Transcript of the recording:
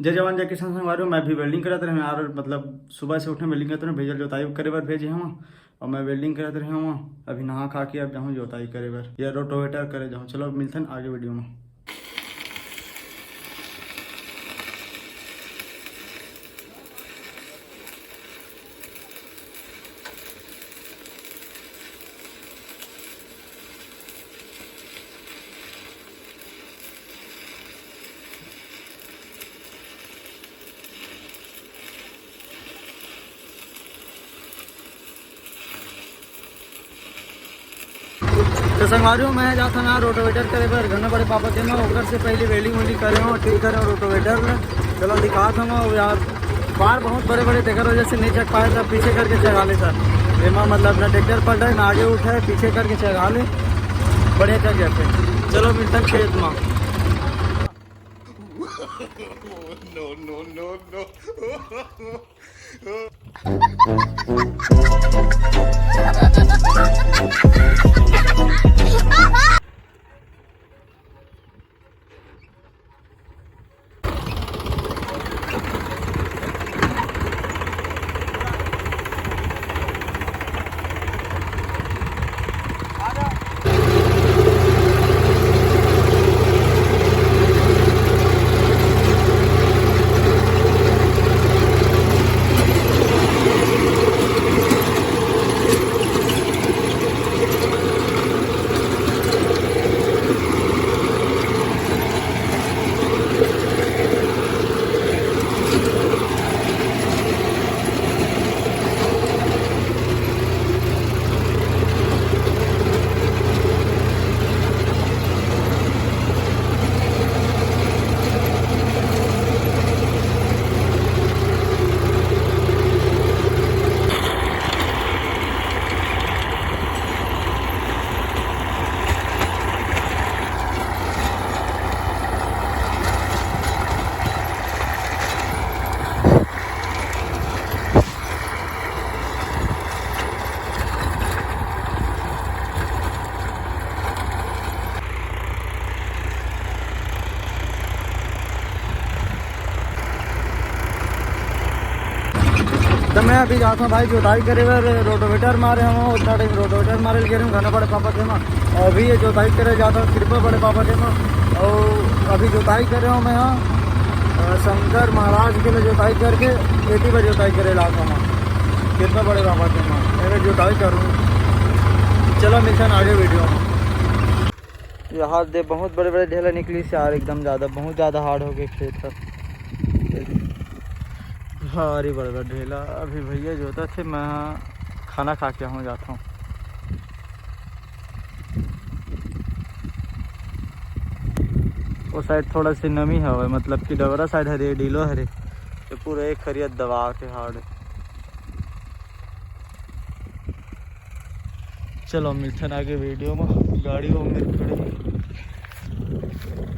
जय जवान जय किसान संगवारी, मैं भी वेल्डिंग करते रहे यार। मतलब सुबह से उठे वेल्डिंग करते रहे, भेजल जोताई करे बर भेजे हम और मैं वेल्डिंग करते रहे हम। अभी नहा खा के अब जाऊँ जोताई करे बर या रोटोवेटर करे जाऊँ। चलो मिलते हैं आगे वीडियो में। तो संगवारी मैं जाता ना रोटोवेटर करे बर घर में बड़े पापा थे मैं ओकर से पहले वेल्डिंग वेल्डिंग करे हूँ, ठीक करे हूँ रोटोवेटर में। चलो दिखाता हूँ यार, बार बहुत बड़े बड़े टेकर वजह से नहीं चक पाए, तब पीछे करके चढ़ा ले सर। एमा मतलब ना ट्रैक्टर पलटा है ना आगे उठाए, पीछे करके चढ़ा ले, बढ़िया चल जाते। चलो मिलता है खेत में। No, no, no, no. तो मैं अभी जाता हूँ भाई जोताई करे बर रोटोवेटर मारे हम उतना टाइम रोटोवेटर मारे ले रहे हूँ घर बड़े पापा थे मैं। और अभी ये जोताई करे जाता हूँ कृपा बड़े पापा थे मैं। और अभी जोताई कर रहा हूँ मैं यहाँ शंकर महाराज के लिए जोताई करके खेती पर जोताई करे लाता हूँ कृपा बड़े पापा थे मैं। मेरे जोताई करूँ। चलो मिलते हैं आगे वीडियो में। यहाँ दे बहुत बड़े बड़े ढेला निकली से यार, एकदम ज़्यादा बहुत ज़्यादा हार्ड हो गए खेत पर। भारी बड़ा बड़ा ढेला। अभी भैया जोता थे, मैं खाना खा के हूँ जाता हूँ। वो साइड थोड़ा सी नमी है, मतलब कि डबरा साइड हरे डीलो हरे तो पूरा एक खरियत दबा के हार्ड। चलो मिलते हैं आगे वीडियो में। गाड़ी वो मेरी खड़ी।